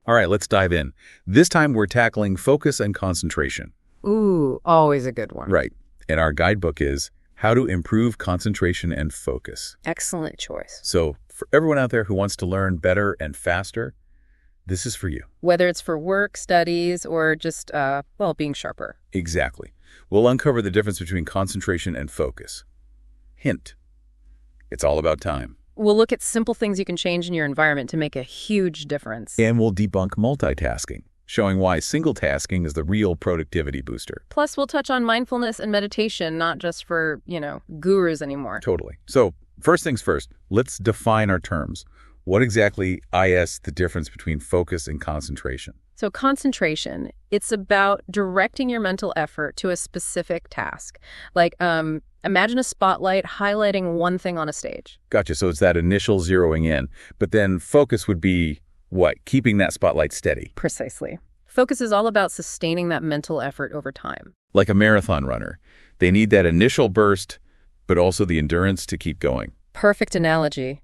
All right, let's dive in. This time we're tackling focus and concentration. Ooh, always a good one. Right. And our guidebook is How to Improve Concentration and Focus. Excellent choice. So for everyone out there who wants to learn better and faster, this is for you. Whether it's for work, studies, or just, being sharper. Exactly. We'll uncover the difference between concentration and focus. Hint, it's all about time. We'll look at simple things you can change in your environment to make a huge difference. And we'll debunk multitasking, showing why single tasking is the real productivity booster. Plus, we'll touch on mindfulness and meditation, not just for, gurus anymore. Totally. So first things first, let's define our terms. What exactly is the difference between focus and concentration? So concentration, it's about directing your mental effort to a specific task. Like, imagine a spotlight highlighting one thing on a stage. Gotcha. So it's that initial zeroing in. But then focus would be what? Keeping that spotlight steady. Precisely. Focus is all about sustaining that mental effort over time. Like a marathon runner. They need that initial burst, but also the endurance to keep going. Perfect analogy.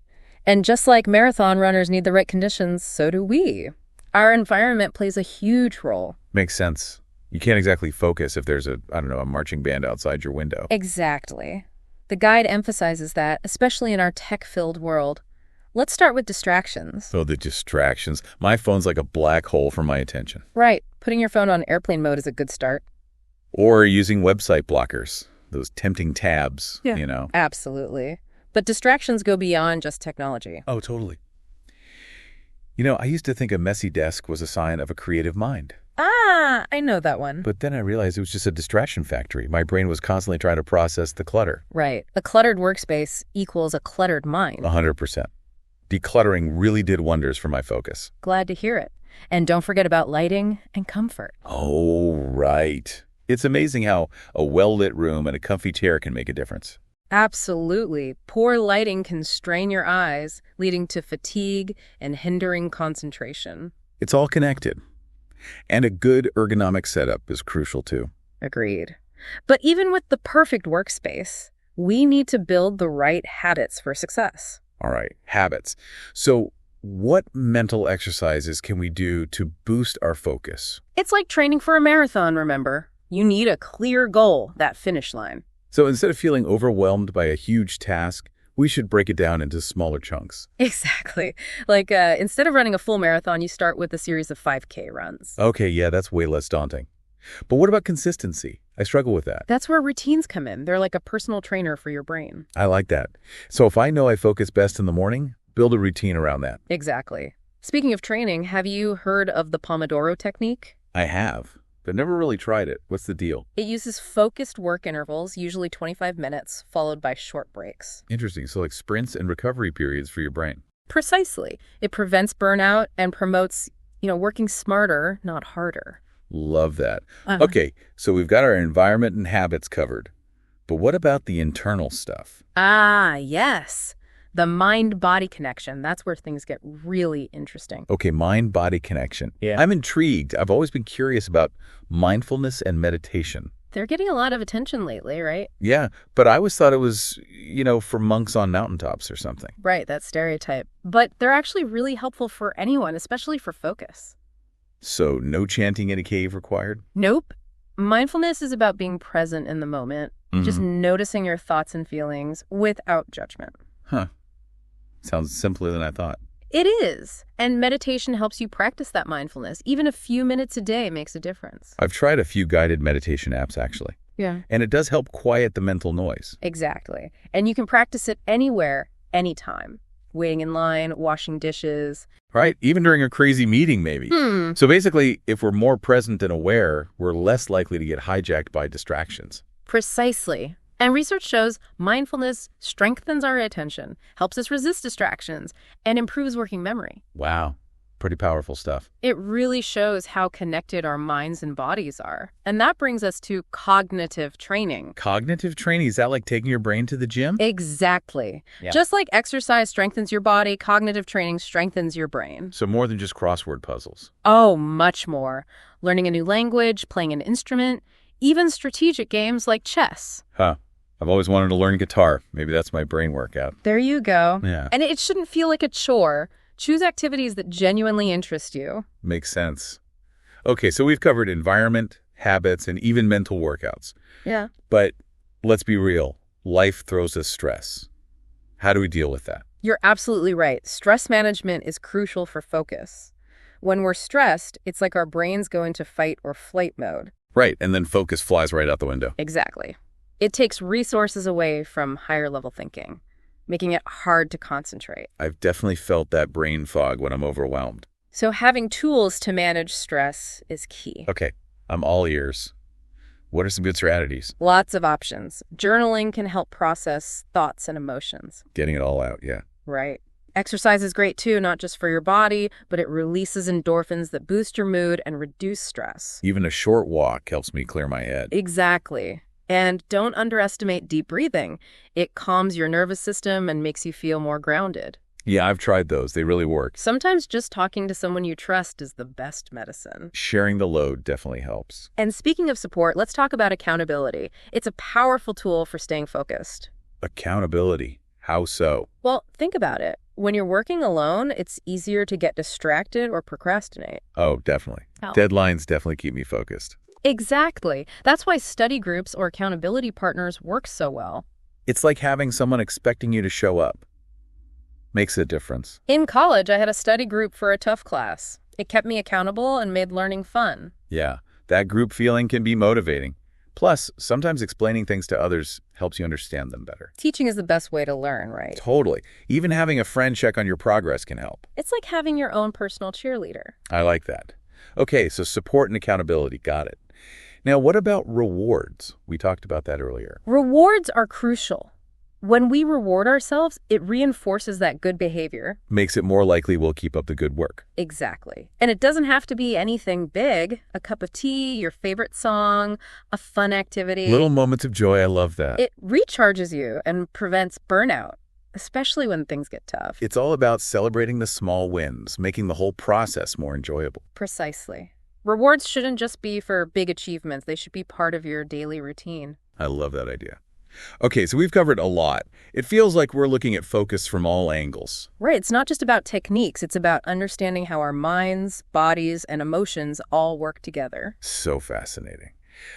And just like marathon runners need the right conditions, so do we. Our environment plays a huge role. Makes sense. You can't exactly focus if there's a marching band outside your window. Exactly. The guide emphasizes that, especially in our tech-filled world. Let's start with distractions. Oh, the distractions. My phone's like a black hole for my attention. Right. Putting your phone on airplane mode is a good start. Or using website blockers. Those tempting tabs, Absolutely. But distractions go beyond just technology. Oh, totally. I used to think a messy desk was a sign of a creative mind. Ah, I know that one. But then I realized it was just a distraction factory. My brain was constantly trying to process the clutter. Right. A cluttered workspace equals a cluttered mind. 100%. Decluttering really did wonders for my focus. Glad to hear it. And don't forget about lighting and comfort. Oh, right. It's amazing how a well-lit room and a comfy chair can make a difference. Absolutely. Poor lighting can strain your eyes, leading to fatigue and hindering concentration. It's all connected. And a good ergonomic setup is crucial too. Agreed. But even with the perfect workspace, we need to build the right habits for success. All right, habits. So what mental exercises can we do to boost our focus? It's like training for a marathon, remember? You need a clear goal, that finish line. So instead of feeling overwhelmed by a huge task, we should break it down into smaller chunks. Exactly. Like instead of running a full marathon, you start with a series of 5K runs. Okay, yeah, that's way less daunting. But what about consistency? I struggle with that. That's where routines come in. They're like a personal trainer for your brain. I like that. So if I know I focus best in the morning, build a routine around that. Exactly. Speaking of training, have you heard of the Pomodoro technique? I have, but never really tried it. What's the deal? It uses focused work intervals, usually 25 minutes, followed by short breaks. Interesting. So like sprints and recovery periods for your brain. Precisely. It prevents burnout and promotes, working smarter, not harder. Love that. Okay, so we've got our environment and habits covered. But what about the internal stuff? Ah, yes. The mind-body connection. That's where things get really interesting. Okay, mind-body connection. Yeah. I'm intrigued. I've always been curious about mindfulness and meditation. They're getting a lot of attention lately, right? Yeah, but I always thought it was, for monks on mountaintops or something. Right, that stereotype. But they're actually really helpful for anyone, especially for focus. So no chanting in a cave required? Nope. Mindfulness is about being present in the moment, just noticing your thoughts and feelings without judgment. Huh. Sounds simpler than I thought. It is. And meditation helps you practice that mindfulness. Even a few minutes a day makes a difference. I've tried a few guided meditation apps, actually. Yeah. And it does help quiet the mental noise. Exactly. And you can practice it anywhere, anytime. Waiting in line, washing dishes. Right? Even during a crazy meeting, maybe. So basically, if we're more present and aware, we're less likely to get hijacked by distractions. Precisely. And research shows mindfulness strengthens our attention, helps us resist distractions, and improves working memory. Wow. Pretty powerful stuff. It really shows how connected our minds and bodies are. And that brings us to cognitive training. Cognitive training? Is that like taking your brain to the gym? Exactly. Yeah. Just like exercise strengthens your body, cognitive training strengthens your brain. So more than just crossword puzzles. Oh, much more. Learning a new language, playing an instrument, even strategic games like chess. Huh. I've always wanted to learn guitar. Maybe that's my brain workout. There you go. Yeah. And it shouldn't feel like a chore. Choose activities that genuinely interest you. Makes sense. Okay, so we've covered environment, habits, and even mental workouts. Yeah. But let's be real. Life throws us stress. How do we deal with that? You're absolutely right. Stress management is crucial for focus. When we're stressed, it's like our brains go into fight or flight mode. Right, and then focus flies right out the window. Exactly. It takes resources away from higher level thinking, making it hard to concentrate. I've definitely felt that brain fog when I'm overwhelmed. So having tools to manage stress is key. Okay, I'm all ears. What are some good strategies? Lots of options. Journaling can help process thoughts and emotions. Getting it all out, yeah. Right. Exercise is great too, not just for your body, but it releases endorphins that boost your mood and reduce stress. Even a short walk helps me clear my head. Exactly. And don't underestimate deep breathing. It calms your nervous system and makes you feel more grounded. Yeah, I've tried those. They really work. Sometimes just talking to someone you trust is the best medicine. Sharing the load definitely helps. And speaking of support, let's talk about accountability. It's a powerful tool for staying focused. Accountability. How so? Well, think about it. When you're working alone, it's easier to get distracted or procrastinate. Oh, definitely. Oh. Deadlines definitely keep me focused. Exactly. That's why study groups or accountability partners work so well. It's like having someone expecting you to show up. Makes a difference. In college, I had a study group for a tough class. It kept me accountable and made learning fun. Yeah, that group feeling can be motivating. Plus, sometimes explaining things to others helps you understand them better. Teaching is the best way to learn, right? Totally. Even having a friend check on your progress can help. It's like having your own personal cheerleader. I like that. Okay, so support and accountability. Got it. Now, what about rewards? We talked about that earlier. Rewards are crucial. When we reward ourselves, it reinforces that good behavior. Makes it more likely we'll keep up the good work. Exactly. And it doesn't have to be anything big. A cup of tea, your favorite song, a fun activity. Little moments of joy, I love that. It recharges you and prevents burnout, especially when things get tough. It's all about celebrating the small wins, making the whole process more enjoyable. Precisely. Rewards shouldn't just be for big achievements. They should be part of your daily routine. I love that idea. Okay, so we've covered a lot. It feels like we're looking at focus from all angles. Right. It's not just about techniques. It's about understanding how our minds, bodies, and emotions all work together. So fascinating.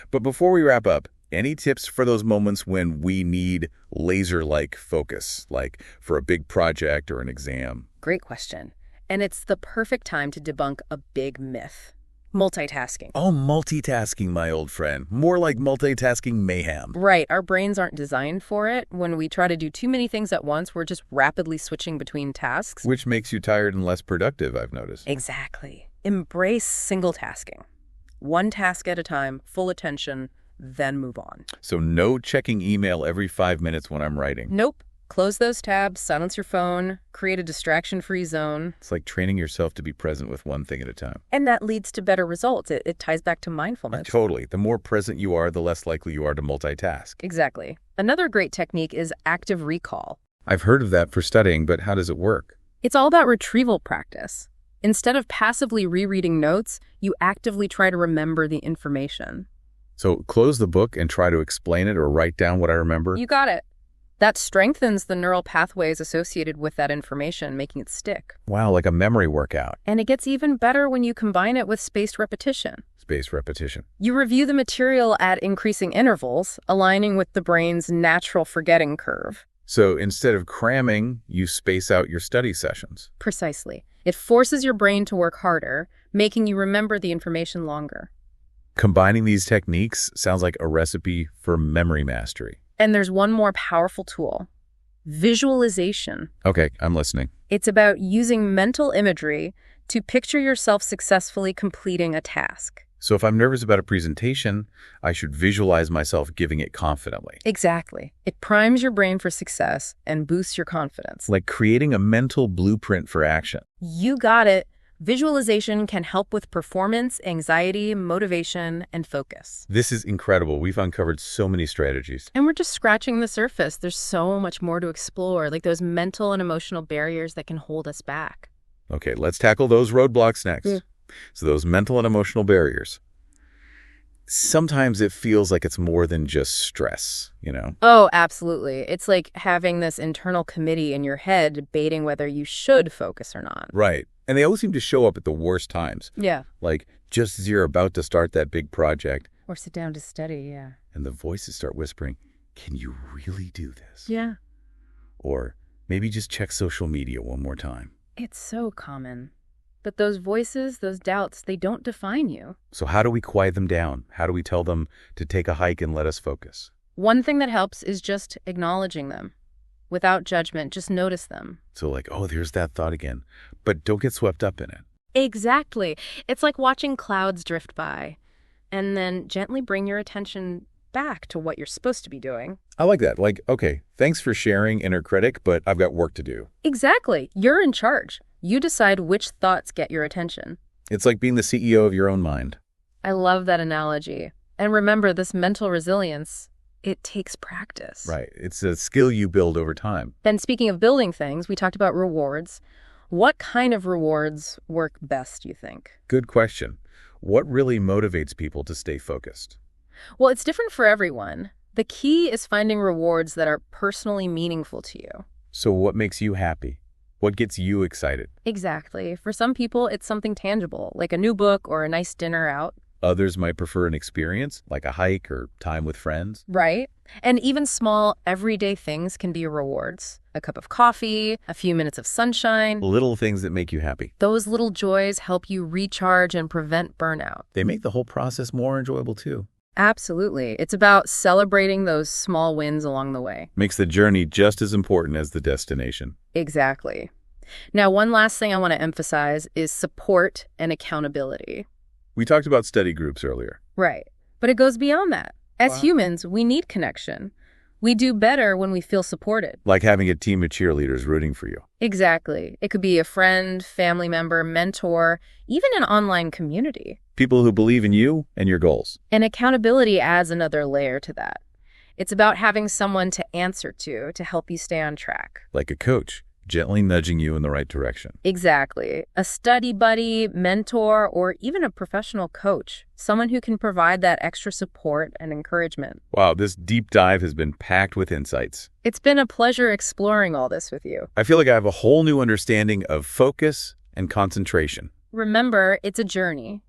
But before we wrap up, any tips for those moments when we need laser-like focus, like for a big project or an exam? Great question. And it's the perfect time to debunk a big myth. Multitasking. Oh, multitasking, my old friend. More like multitasking mayhem. Right. Our brains aren't designed for it. When we try to do too many things at once, we're just rapidly switching between tasks. Which makes you tired and less productive, I've noticed. Exactly. Embrace single tasking. One task at a time, full attention, then move on. So no checking email every 5 minutes when I'm writing. Nope. Close those tabs, silence your phone, create a distraction-free zone. It's like training yourself to be present with one thing at a time. And that leads to better results. It ties back to mindfulness. Totally. The more present you are, the less likely you are to multitask. Exactly. Another great technique is active recall. I've heard of that for studying, but how does it work? It's all about retrieval practice. Instead of passively rereading notes, you actively try to remember the information. So close the book and try to explain it or write down what I remember? You got it. That strengthens the neural pathways associated with that information, making it stick. Wow, like a memory workout. And it gets even better when you combine it with spaced repetition. Spaced repetition. You review the material at increasing intervals, aligning with the brain's natural forgetting curve. So instead of cramming, you space out your study sessions. Precisely. It forces your brain to work harder, making you remember the information longer. Combining these techniques sounds like a recipe for memory mastery. And there's one more powerful tool: visualization. Okay, I'm listening. It's about using mental imagery to picture yourself successfully completing a task. So if I'm nervous about a presentation, I should visualize myself giving it confidently. Exactly. It primes your brain for success and boosts your confidence. Like creating a mental blueprint for action. You got it. Visualization can help with performance, anxiety, motivation, and focus. This is incredible. We've uncovered so many strategies. And we're just scratching the surface. There's so much more to explore, like those mental and emotional barriers that can hold us back. Okay, let's tackle those roadblocks next. So those mental and emotional barriers. sometimes it feels like it's more than just stress. Oh, absolutely. It's like having this internal committee in your head debating whether you should focus or not. Right. And they always seem to show up at the worst times. Yeah. Like just as you're about to start that big project. Or sit down to study, yeah. And the voices start whispering, can you really do this? Yeah. Or maybe just check social media one more time. It's so common. But those voices, those doubts, they don't define you. So how do we quiet them down? How do we tell them to take a hike and let us focus? One thing that helps is just acknowledging them. Without judgment, just notice them. So like, oh, there's that thought again. But don't get swept up in it. Exactly. It's like watching clouds drift by. And then gently bring your attention back to what you're supposed to be doing. I like that. Like, okay, thanks for sharing, inner critic, but I've got work to do. Exactly. You're in charge. You decide which thoughts get your attention. It's like being the CEO of your own mind. I love that analogy. And remember, this mental resilience, it takes practice. Right. It's a skill you build over time. And speaking of building things, we talked about rewards. What kind of rewards work best, you think? Good question. What really motivates people to stay focused? Well, it's different for everyone. The key is finding rewards that are personally meaningful to you. So what makes you happy? What gets you excited? Exactly. For some people, it's something tangible, like a new book or a nice dinner out. Others might prefer an experience, like a hike or time with friends. Right. And even small, everyday things can be rewards. A cup of coffee, a few minutes of sunshine. Little things that make you happy. Those little joys help you recharge and prevent burnout. They make the whole process more enjoyable, too. Absolutely. It's about celebrating those small wins along the way. Makes the journey just as important as the destination. Exactly. Now, one last thing I want to emphasize is support and accountability. We talked about study groups earlier. Right. But it goes beyond that. As Wow. humans, we need connection. We do better when we feel supported. Like having a team of cheerleaders rooting for you. Exactly. It could be a friend, family member, mentor, even an online community. People who believe in you and your goals. And accountability adds another layer to that. It's about having someone to answer to help you stay on track. Like a coach, gently nudging you in the right direction. Exactly. A study buddy, mentor, or even a professional coach. Someone who can provide that extra support and encouragement. Wow, this deep dive has been packed with insights. It's been a pleasure exploring all this with you. I feel like I have a whole new understanding of focus and concentration. Remember, it's a journey.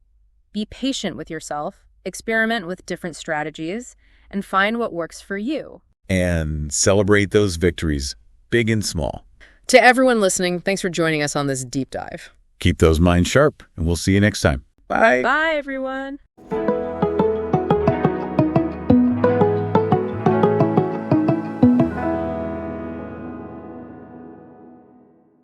Be patient with yourself, experiment with different strategies, and find what works for you. And celebrate those victories, big and small. To everyone listening, thanks for joining us on this deep dive. Keep those minds sharp, and we'll see you next time. Bye. Bye, everyone.